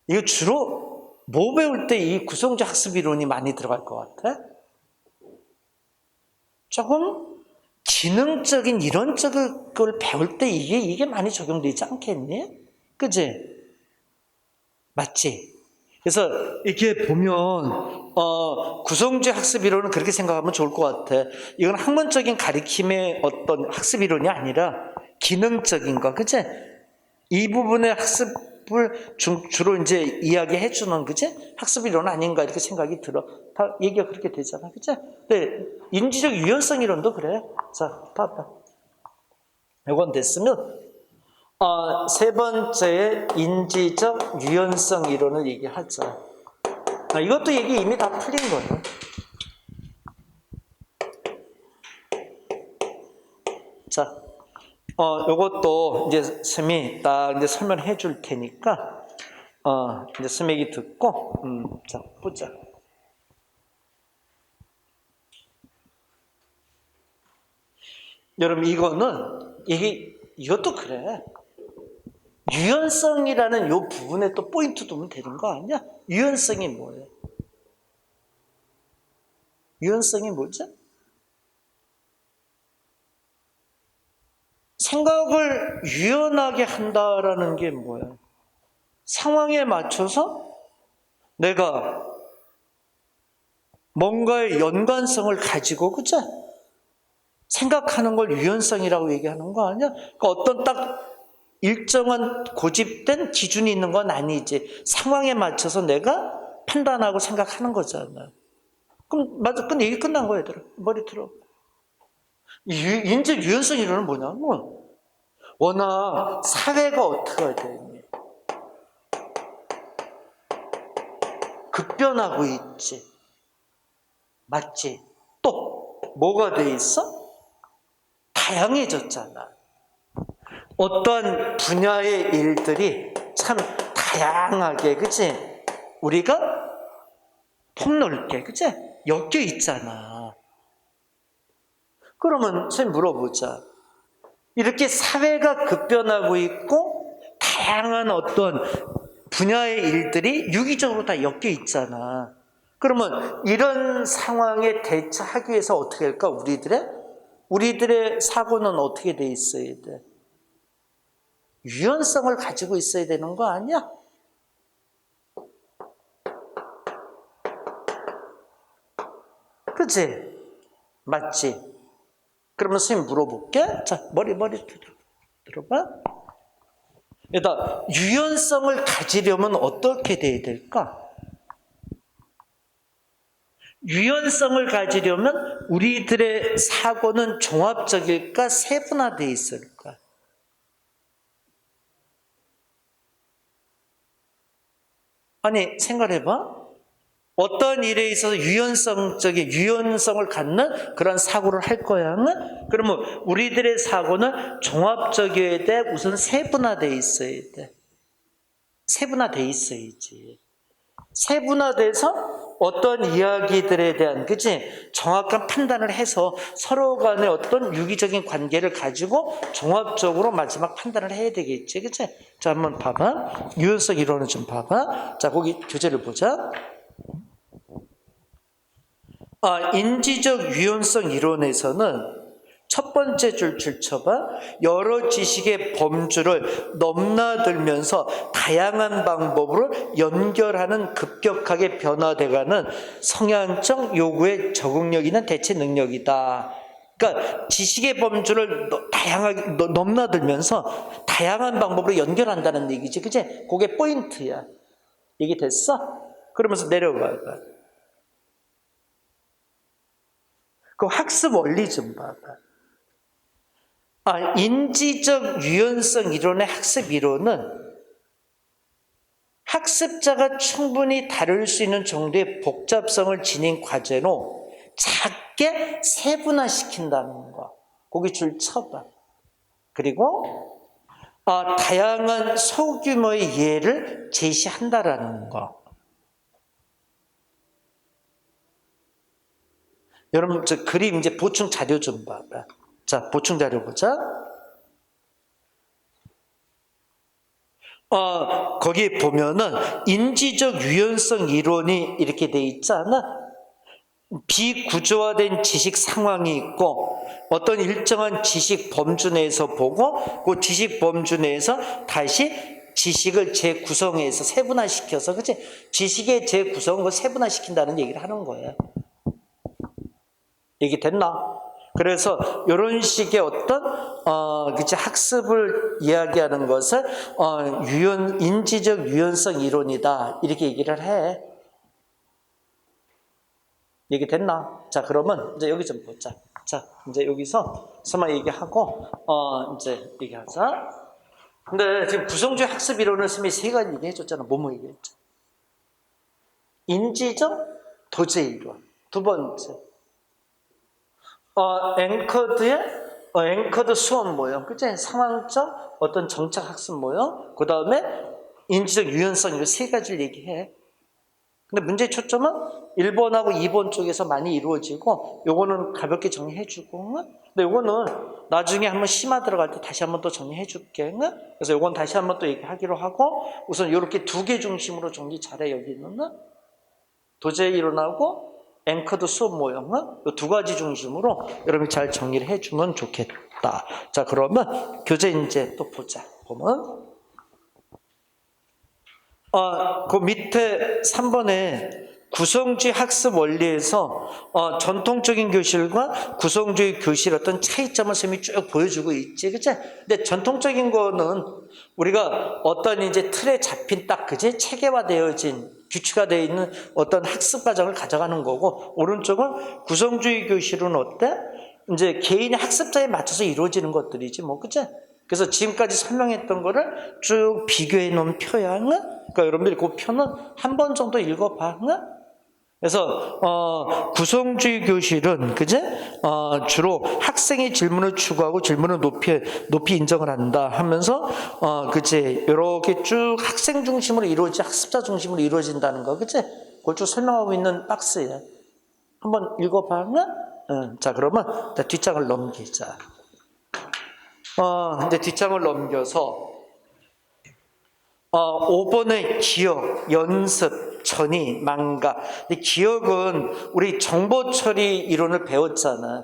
이거 주로 뭐 배울 때 이 구성적 학습 이론이 많이 들어갈 것 같아? 조금 기능적인 이론적인 걸 배울 때 이게 많이 적용되지 않겠니? 그치? 맞지? 그래서 이렇게 보면 구성주의 학습 이론은 그렇게 생각하면 좋을 것 같아. 이건 학문적인 가르침의 어떤 학습 이론이 아니라 기능적인 거, 그치? 이 부분의 학습을 주로 이제 이야기해 주는, 그치? 학습 이론 아닌가 이렇게 생각이 들어. 다 얘기가 그렇게 되잖아, 그치? 네, 인지적 유연성 이론도 그래. 자, 봐봐. 이건 됐으면 세 번째 인지적 유연성 이론을 얘기하자. 이것도 얘기 이미 다 풀린 거예요. 자, 요것도 이제 스미 딱 이제 설명해 줄 테니까, 이제 스미기 듣고, 자, 보자. 여러분, 이것도 그래. 유연성이라는 요 부분에 또 포인트 두면 되는 거 아니야? 유연성이 뭐예요? 유연성이 뭐죠? 생각을 유연하게 한다라는 게 뭐야? 상황에 맞춰서 내가 뭔가의 연관성을 가지고, 그죠? 생각하는 걸 유연성이라고 얘기하는 거 아니야? 그러니까 어떤 딱 일정한 고집된 기준이 있는 건 아니지. 상황에 맞춰서 내가 판단하고 생각하는 거잖아. 그럼 맞아, 근데 얘기 끝난 거야, 얘들아. 머리 들어. 인재 유연성 이론은 뭐냐면 워낙 사회가 어떻게 되니? 급변하고 있지. 맞지? 또 뭐가 돼 있어? 다양해졌잖아. 어떠한 분야의 일들이 참 다양하게, 그치? 우리가 폭넓게, 그치? 엮여 있잖아. 그러면 선생님 물어보자. 이렇게 사회가 급변하고 있고 다양한 어떤 분야의 일들이 유기적으로 다 엮여 있잖아. 그러면 이런 상황에 대처하기 위해서 어떻게 할까? 우리들의 사고는 어떻게 돼 있어야 돼? 유연성을 가지고 있어야 되는 거 아니야? 그치? 맞지? 그러면 선생님 물어볼게. 자, 머리 들어봐. 일단 유연성을 가지려면 어떻게 돼야 될까? 유연성을 가지려면 우리들의 사고는 종합적일까? 세분화되어 있을까? 아니, 생각해봐. 어떤 일에 있어서 유연성을 갖는 그런 사고를 할 거야. 응? 그러면 우리들의 사고는 종합적이어야 돼? 우선 세분화되어 있어야 돼? 세분화되어 있어야지. 세분화돼서 어떤 이야기들에 대한, 그치? 정확한 판단을 해서 서로 간의 어떤 유기적인 관계를 가지고 종합적으로 마지막 판단을 해야 되겠지, 그치? 자, 한번 봐봐. 유연성 이론을 좀 봐봐. 자, 거기 교재를 보자. 인지적 유연성 이론에서는 첫 번째 줄 쳐봐. 여러 지식의 범주를 넘나들면서 다양한 방법으로 연결하는 급격하게 변화돼가는 성향적 요구에 적응력 있는 대체 능력이다. 그러니까 지식의 범주를 다양하게 넘나들면서 다양한 방법으로 연결한다는 얘기지. 그치? 그게 포인트야. 얘기 됐어? 그러면서 내려가 봐. 그 학습 원리 좀 봐봐. 인지적 유연성 이론의 학습 이론은 학습자가 충분히 다룰 수 있는 정도의 복잡성을 지닌 과제로 작게 세분화시킨다는 거. 거기 줄 쳐봐. 그리고 다양한 소규모의 예를 제시한다라는 거. 여러분, 저 그림 이제 보충 자료 좀 봐봐. 자, 보충 자료 보자. 거기 보면은 인지적 유연성 이론이 이렇게 돼 있지 않아? 비구조화된 지식 상황이 있고 어떤 일정한 지식 범주 내에서 보고 그 지식 범주 내에서 다시 지식을 재구성해서 세분화시켜서, 그치? 지식의 재구성을 세분화시킨다는 얘기를 하는 거예요. 얘기 됐나? 그래서 이런 식의 어떤 그치, 학습을 이야기하는 것을 인지적 유연성 이론이다 이렇게 얘기를 해. 얘기 됐나? 자, 그러면 이제 여기 좀 보자. 자, 이제 여기서 설마 얘기하고 이제 얘기하자. 근데 지금 구성주의 학습 이론을 스미 세 가지 얘기해줬잖아. 뭐뭐 얘기했죠? 인지적 도제 이론. 두 번째. 앵커드의 앵커드 수업 모형, 그치? 상황적 어떤 정착 학습 모형, 그 다음에 인지적 유연성, 이거 세 가지를 얘기해. 근데 문제의 초점은 1번하고 2번 쪽에서 많이 이루어지고, 요거는 가볍게 정리해주고, 근데 요거는 나중에 한번 심화 들어갈 때 다시 한번 또 정리해줄게. 그래서 요건 다시 한번 또 얘기하기로 하고, 우선 요렇게 두 개 중심으로 정리 잘해, 여기는. 도저히 일어나고, 앵커드 수업 모형, 이 두 가지 중심으로 여러분이 잘 정리를 해주면 좋겠다. 자, 그러면 교재 이제 또 보자. 보면, 그 밑에 3번에 구성주의 학습 원리에서 전통적인 교실과 구성주의 교실 어떤 차이점을 선생님이 쭉 보여주고 있지, 그치? 근데 전통적인 거는 우리가 어떤 이제 틀에 잡힌 딱, 그치? 체계화되어진, 규칙화되어 있는 어떤 학습 과정을 가져가는 거고, 오른쪽은 구성주의 교실은 어때? 이제 개인의 학습자에 맞춰서 이루어지는 것들이지, 뭐, 그치? 그래서 지금까지 설명했던 거를 쭉 비교해 놓은 표야. 그러니까 여러분들이 그 표는 한 번 정도 읽어봐. 그래서 구성주의 교실은 그제 주로 학생의 질문을 추구하고 질문을 높이 인정을 한다 하면서 그제 이렇게 쭉 학생 중심으로 이루어지 학습자 중심으로 이루어진다는 거, 그제 그걸 쭉 설명하고 있는 박스야. 한번 읽어봐. 자, 그러면 뒷장을 넘기자. 이제 뒷장을 넘겨서 5번의 기억, 연습, 전이, 망가. 기억은 우리 정보처리 이론을 배웠잖아.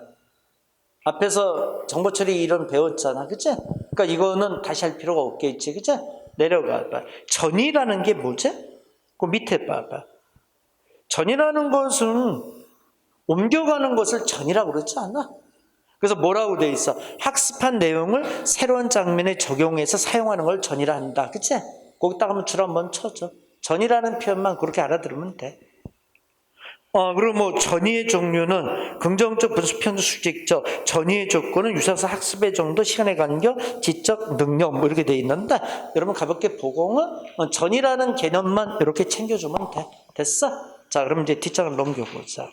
앞에서 정보처리 이론 배웠잖아, 그치? 그러니까 이거는 다시 할 필요가 없겠지, 그치? 내려가봐. 전이라는 게 뭐지? 그 밑에 봐봐. 전이라는 것은 옮겨가는 것을 전이라고 그러지 않아? 그래서 뭐라고 돼 있어? 학습한 내용을 새로운 장면에 적용해서 사용하는 걸 전이라 한다. 그치? 거기다가 한번 줄 한번 쳐줘. 전이라는 표현만 그렇게 알아들으면 돼. 그리고 뭐 전이의 종류는 긍정적, 분수평적, 수직적. 전이의 조건은 유사서 학습의 정도, 시간의 간격, 지적 능력 뭐 이렇게 돼 있는데, 여러분 가볍게 보고 전이라는 개념만 이렇게 챙겨주면 돼. 됐어? 자, 그럼 이제 뒷장을 넘겨보자.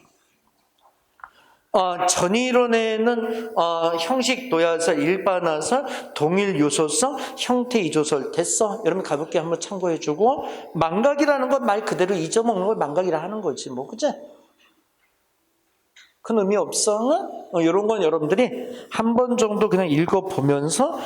전이론에는 형식 도야설, 일반화설, 동일 요소성, 형태 이조설. 됐어? 여러분 가볍게 한번 참고해주고, 망각이라는 건 말 그대로 잊어먹는 걸 망각이라 하는 거지, 뭐, 그치? 큰 의미 없어? 이런 건 여러분들이 한 번 정도 그냥 읽어보면서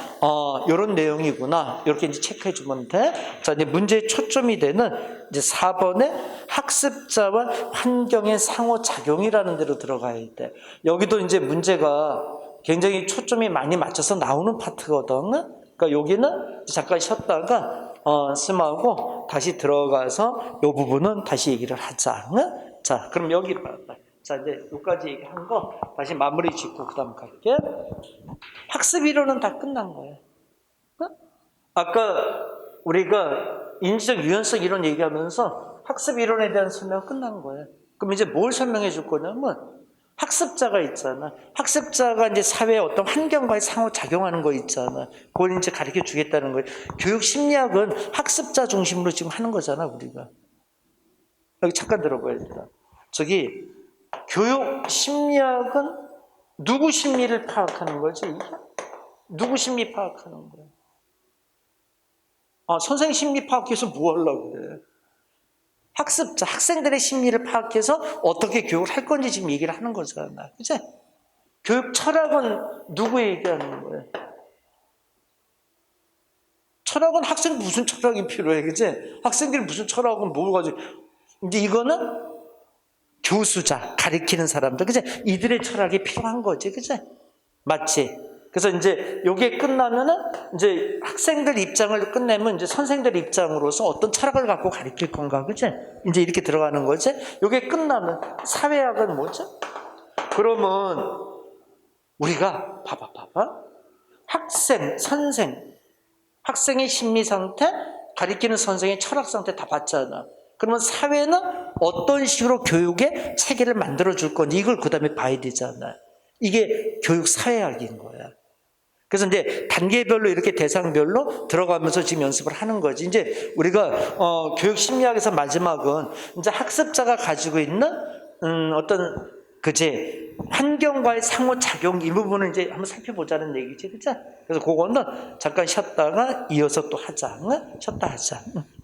이런 내용이구나 이렇게 이제 체크해주면 돼. 자, 이제 문제의 초점이 되는 이제 4번에 학습자와 환경의 상호작용이라는 데로 들어가야 돼. 여기도 이제 문제가 굉장히 초점이 많이 맞춰서 나오는 파트거든. 그러니까 여기는 잠깐 쉬었다가 씀하고 다시 들어가서 이 부분은 다시 얘기를 하자. 자, 그럼 여기 봐봐. 자, 이제 여기까지 얘기한 거 다시 마무리 짓고 그 다음 갈게. 학습 이론은 다 끝난 거예요. 아까 우리가 인지적 유연성 이론 얘기하면서 학습 이론에 대한 설명 끝난 거예요. 그럼 이제 뭘 설명해 줄 거냐면 학습자가 있잖아. 학습자가 이제 사회의 어떤 환경과의 상호작용하는 거 있잖아. 그걸 이제 가르쳐 주겠다는 거예요. 교육 심리학은 학습자 중심으로 지금 하는 거잖아, 우리가. 여기 잠깐 들어봐야 된다. 저기 교육 심리학은 누구 심리를 파악하는 거지? 누구 심리 파악하는 거야? 선생님 심리 파악해서 뭐 하려고 그래? 학습자, 학생들의 심리를 파악해서 어떻게 교육을 할 건지 지금 얘기를 하는 거잖아. 그치? 교육 철학은 누구 얘기하는 거야? 철학은 학생 무슨 철학이 필요해? 그치? 학생들이 무슨 철학은 뭘 가지고. 이제 이거는 교수자, 가르치는 사람들, 그치? 이들의 철학이 필요한 거지, 그치? 맞지? 그래서 이제 요게 끝나면은 이제 학생들 입장을 끝내면 이제 선생들 입장으로서 어떤 철학을 갖고 가르칠 건가, 그치? 이제 이렇게 들어가는 거지? 요게 끝나면 사회학은 뭐죠? 그러면 우리가 봐봐. 학생, 선생, 학생의 심리 상태, 가르치는 선생의 철학 상태 다 봤잖아. 그러면 사회는 어떤 식으로 교육의 체계를 만들어 줄 건지 이걸 그 다음에 봐야 되잖아. 이게 교육 사회학인 거야. 그래서 이제 단계별로 이렇게 대상별로 들어가면서 지금 연습을 하는 거지. 이제 우리가 교육 심리학에서 마지막은 이제 학습자가 가지고 있는 어떤 그제 환경과의 상호작용 이 부분을 이제 한번 살펴보자는 얘기지, 그죠? 그래서 그거는 잠깐 쉬었다가 이어서 또 하자. 응? 쉬었다 하자. 응.